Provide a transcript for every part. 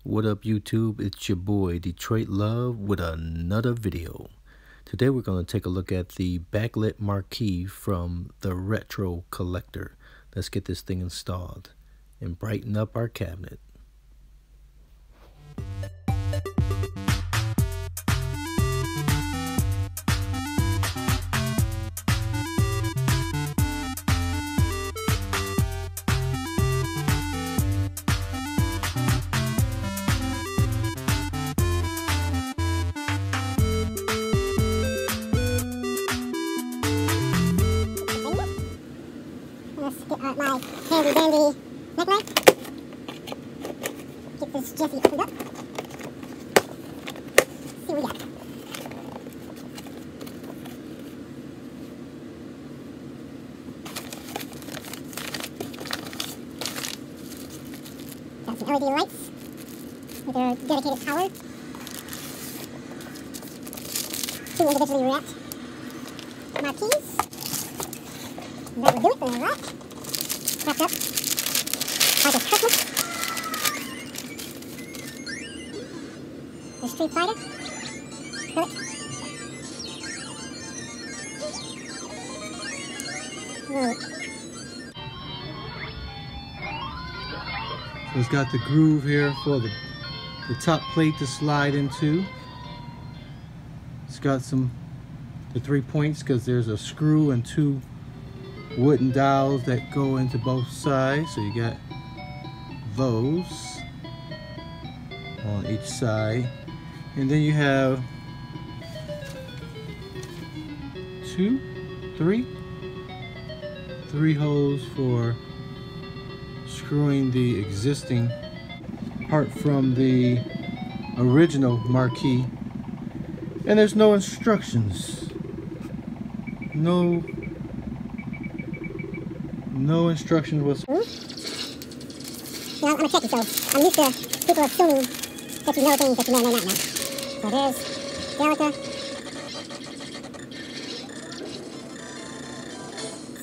What up YouTube, it's your boy Detroit Love with another video. Today we're going to take a look at the Backlit Marquee from the Retro Collector. Let's get this thing installed and brighten up our cabinet. Let's get my handy dandy necklace. Get this Jeffy opened up. See what we got. Got some LED lights with their dedicated power. Two individually wrapped marquees. And that will do it for the rock. Wrapped up like a Christmas. The Street Fighter. Acrylic. Right. So it's got the groove here for the top plate to slide into. It's got the 3 points because there's a screw and two wooden dowels that go into both sides, so you got those on each side, and then you have three holes for screwing the existing part from the original marquee. And there's no instructions, no instructions whatsoever. You know, I'm a techie, so I'm used to people assuming that you know things that you may or may not know. So there's delta.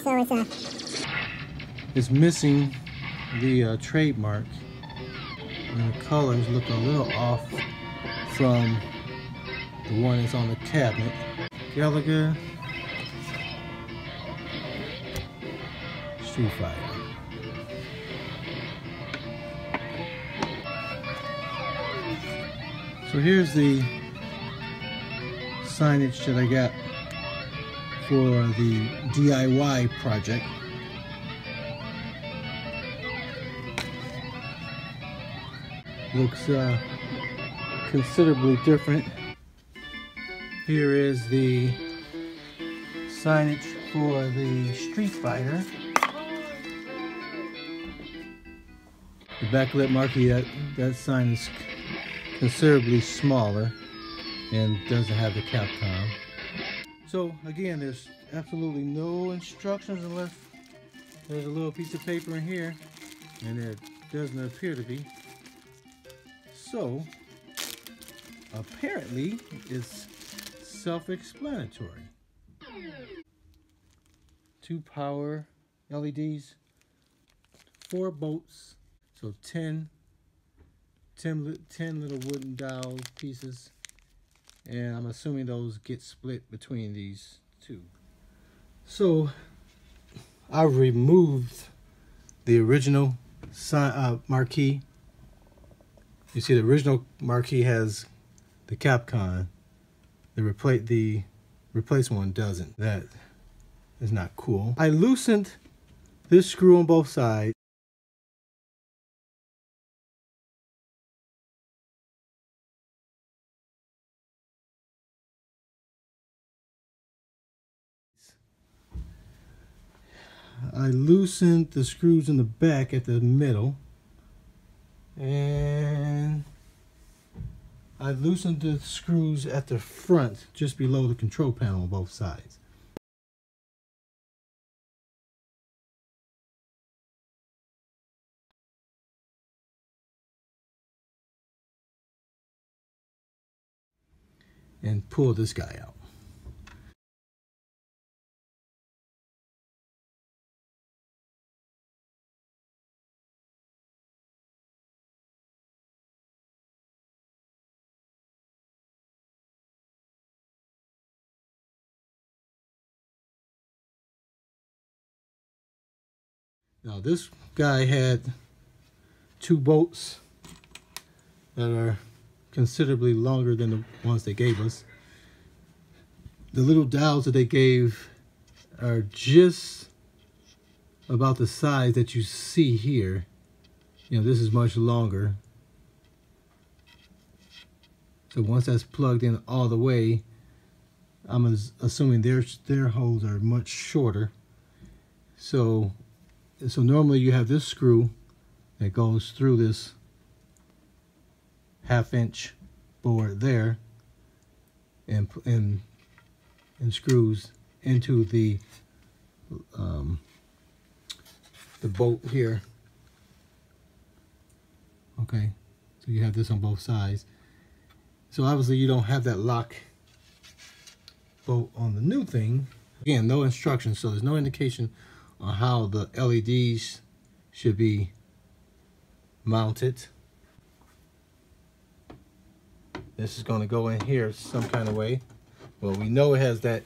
So it's missing the trademark, and the colors look a little off from the one that's on the cabinet. Gallagher, Street Fighter. So here's the signage that I got for the DIY project. Looks considerably different. Here is the signage for the Street Fighter. The Backlit Marquee, that sign is considerably smaller and doesn't have the Capcom. So again, there's absolutely no instructions unless there's a little piece of paper in here, and there doesn't appear to be. So apparently it's self-explanatory. 2 power LEDs, 4 bolts, so 10 little wooden dowel pieces, and I'm assuming those get split between these two. So I've removed the original marquee. You see, the original marquee has the Capcom. The replacement one doesn't. That is not cool. I loosened this screw on both sides. I loosened the screws in the back at the middle, and I loosened the screws at the front just below the control panel on both sides. And pull this guy out. Now this guy had 2 bolts that are considerably longer than the ones they gave us. The little dowels that they gave are just about the size that you see here. You know, this is much longer. So once that's plugged in all the way, I'm assuming their holes are much shorter. So normally you have this screw that goes through this 1/2 inch board there and screws into the bolt here. Okay, so you have this on both sides. So obviously you don't have that lock bolt on the new thing. Again, no instructions, so there's no indication on how the LEDs should be mounted. This is going to go in here some kind of way. Well, we know it has that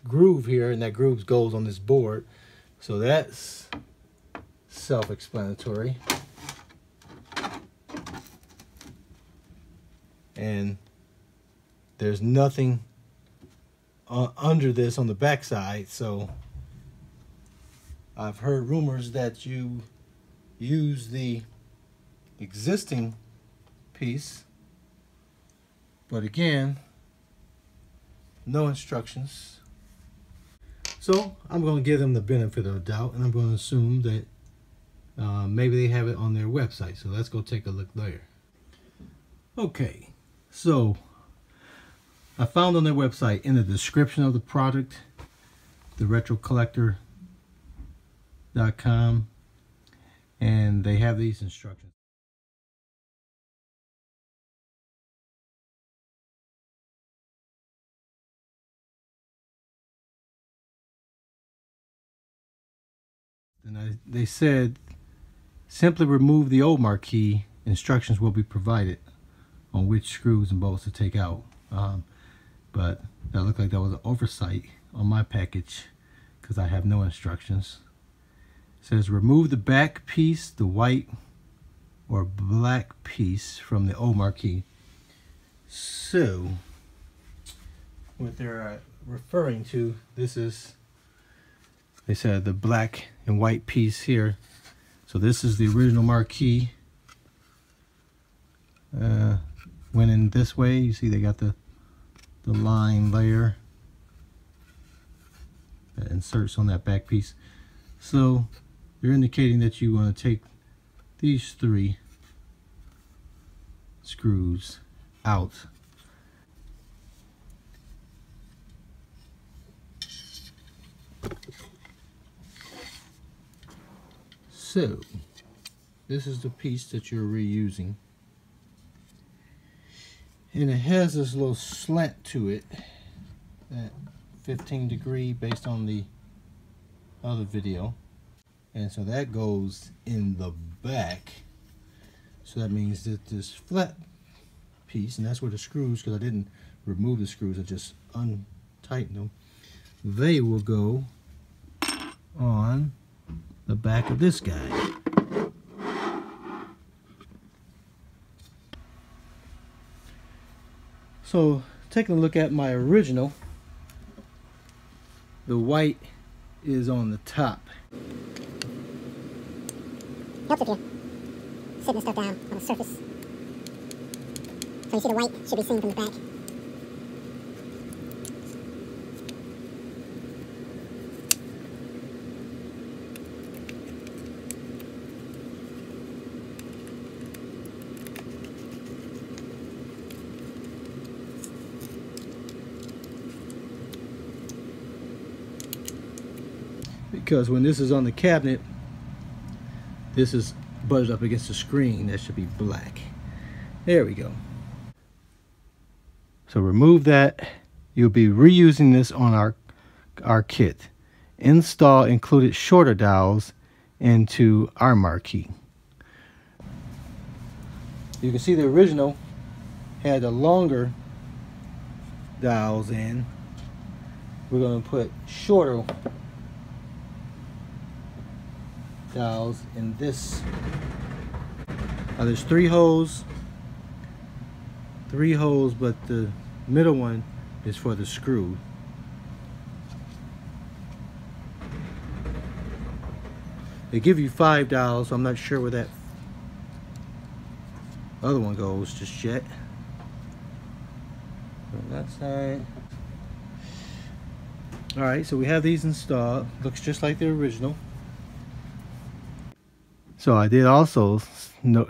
groove here, and that groove goes on this board, so that's self-explanatory. And there's nothing under this on the back side, so I've heard rumors that you use the existing piece, but again, no instructions. So I'm going to give them the benefit of the doubt, and I'm going to assume that maybe they have it on their website. So let's go take a look there. Okay, so I found on their website, in the description of the product, the retrocollector.com, and they have these instructions. And they said, simply remove the old marquee. Instructions will be provided on which screws and bolts to take out. But that looked like that was an oversight on my package because I have no instructions. It says remove the back piece, the white or black piece from the old marquee. So what they're referring to, this is, they said the black and white piece here. So this is the original marquee. Went in this way. You see they got the line layer that inserts on that back piece. So they're indicating that you want to take these 3 screws out. So this is the piece that you're reusing, and it has this little slant to it at 15° based on the other video, and so that goes in the back. So that means that this flat piece, and that's where the screws, because I didn't remove the screws, I just untightened them, they will go on the back of this guy. So taking a look at my original, the white is on the top. Helps if you're sitting stuff down on the surface. So you see the white should be seen from the back. Because when this is on the cabinet, this is butted up against the screen. That should be black. There we go. So remove that. You'll be reusing this on our kit. Install included shorter dowels into our marquee. You can see the original had the longer dowels in. We're going to put shorter dowels in this. There's three holes, but the middle one is for the screw. They give you 5 dowels, so I'm not sure where that other one goes just yet. On that side. Alright, so we have these installed. Looks just like the original. So I did also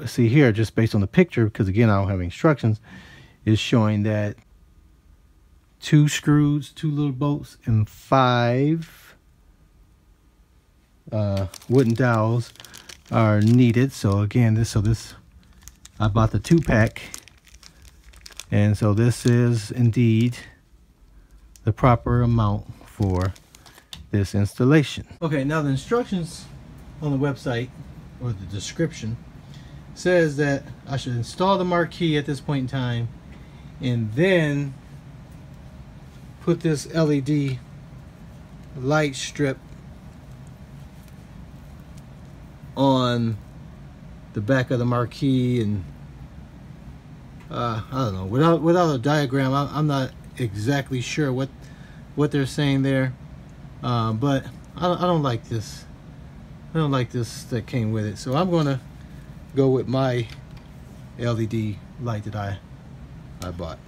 see here, just based on the picture, because again I don't have instructions, is showing that 2 screws, 2 little bolts, and 5 wooden dowels are needed. So again, this I bought the 2-pack, and so this is indeed the proper amount for this installation. Okay, now the instructions on the website, or the description, says that I should install the marquee at this point in time and then put this LED light strip on the back of the marquee, and I don't know, without a diagram, I'm not exactly sure what they're saying there, but I don't like this. I don't like this that came with it, so I'm gonna go with my LED light that I bought.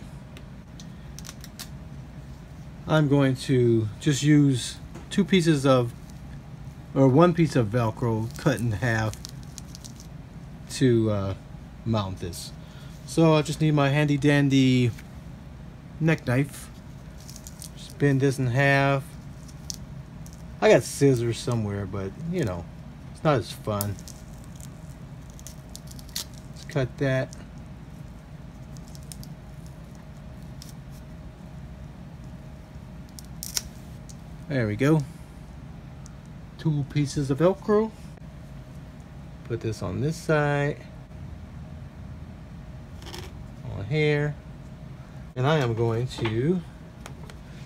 I'm going to just use 2 pieces of, or 1 piece of Velcro cut in half to mount this. So I just need my handy dandy neck knife. Just bend this in half. I got scissors somewhere, but you know, it's not as fun. Let's cut that. There we go. 2 pieces of Velcro. Put this on this side. On here. And I am going to,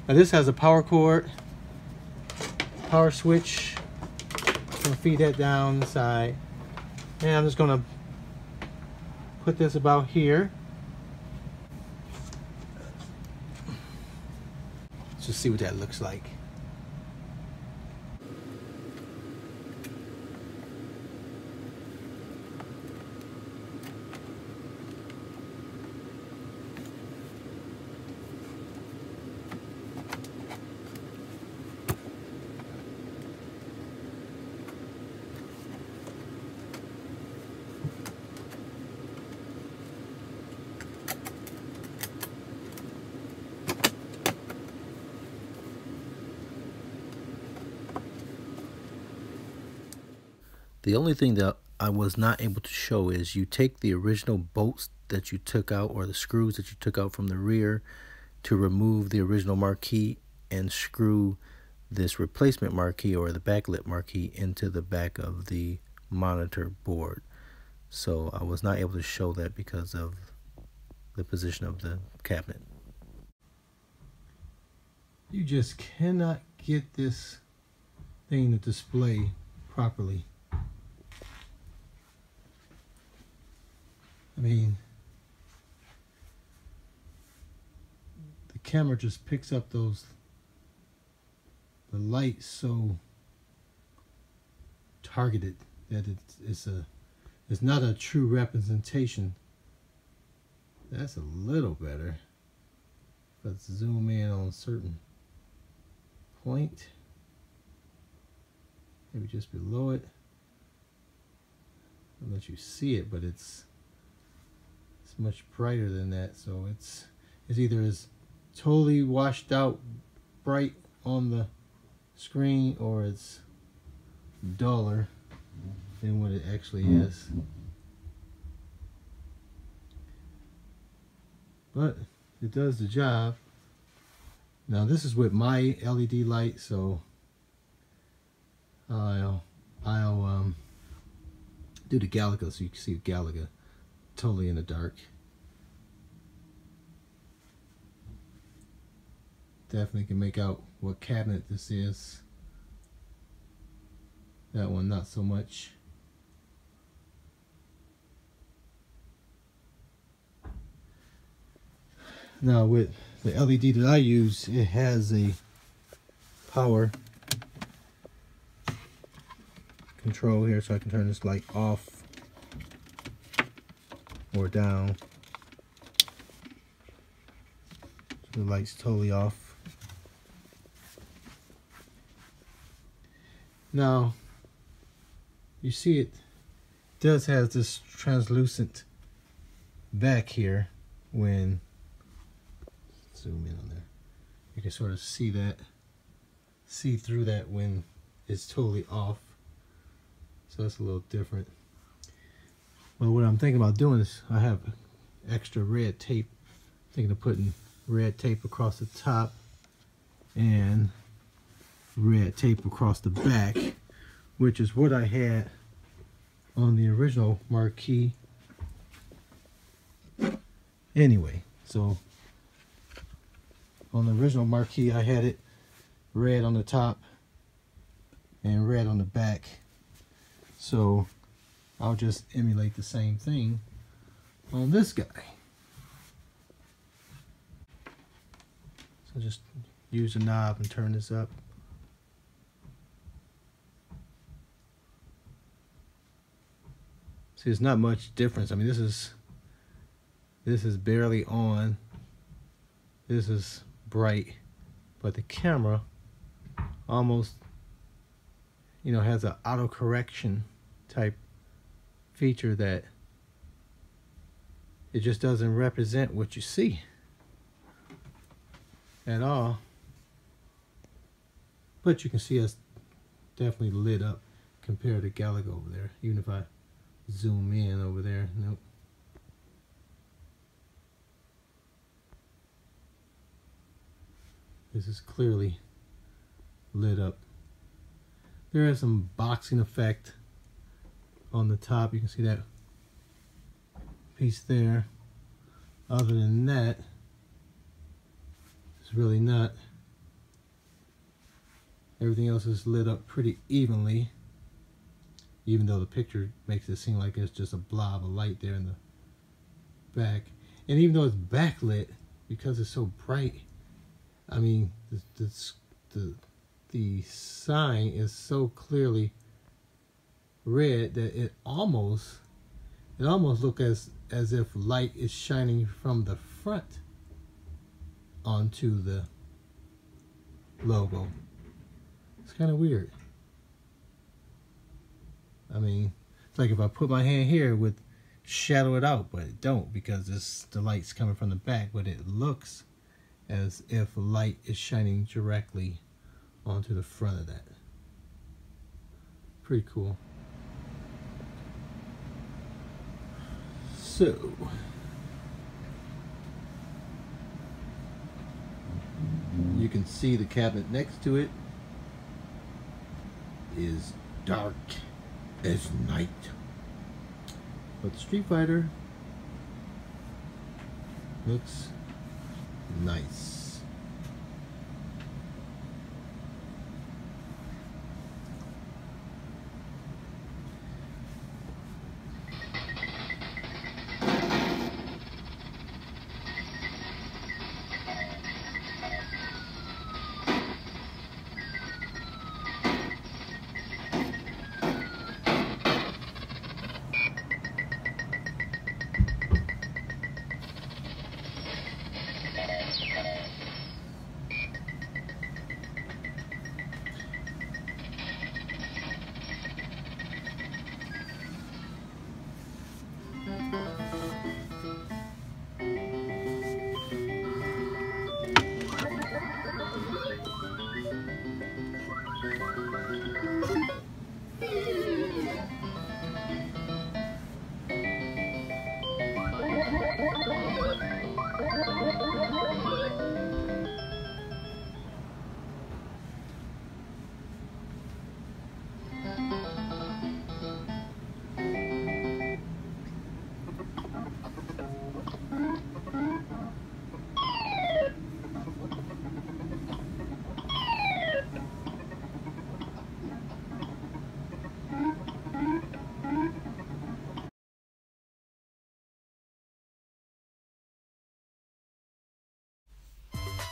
now this has a power cord, power switch. I'm gonna feed that down the side. And I'm just gonna put this about here. Let's just see what that looks like. The only thing that I was not able to show is you take the original bolts that you took out, or the screws that you took out from the rear to remove the original marquee, and screw this replacement marquee, or the backlit marquee, into the back of the monitor board. So I was not able to show that because of the position of the cabinet. You just cannot get this thing to display properly. I mean, the camera just picks up the light so targeted that it's not a true representation. That's a little better. Let's zoom in on a certain point, maybe just below it. I'll let you see it, but it's much brighter than that, so it's either as totally washed out bright on the screen, or it's duller than what it actually is. But it does the job. Now this is with my LED light, so I'll do the Galaga so you can see the Galaga totally in the dark. Definitely can make out what cabinet this is. That one not so much. Now with the LED that I use, it has a power control here, so I can turn this light off or down. So the light's totally off. Now you see it does have this translucent back here. When zoom in on there, you can sort of see through that when it's totally off. So that's a little different. Well, what I'm thinking about doing is I have extra red tape. Thinking of putting red tape across the top and red tape across the back, which is what I had on the original marquee. Anyway, so on the original marquee I had it red on the top and red on the back. So I'll just emulate the same thing on this guy. So just use a knob and turn this up. See, there's not much difference. I mean, this is barely on. This is bright, but the camera almost, you know, has an auto correction type feature that it just doesn't represent what you see at all. But you can see it's definitely lit up compared to Galaga over there. Even if I zoom in over there, nope. This is clearly lit up. There is some boxing effect on the top. You can see that piece there. Other than that, it's really not. Everything else is lit up pretty evenly, even though the picture makes it seem like it's just a blob of light there in the back. And even though it's backlit, because it's so bright, I mean, the sign is so clearly red that it almost looks as if light is shining from the front onto the logo. It's kind of weird. I mean, it's like if I put my hand here, it would shadow it out, but it don't, because the light's coming from the back, but it looks as if light is shining directly onto the front of that. Pretty cool. So you can see the cabinet next to it is dark as night, but the Street Fighter looks nice.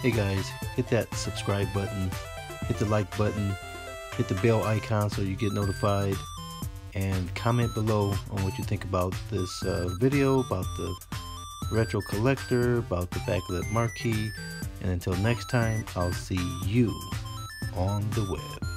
Hey guys, hit that subscribe button, hit the like button, hit the bell icon so you get notified, and comment below on what you think about this video, about the retro collector, about the Backlit Marquee. And until next time, I'll see you on the web.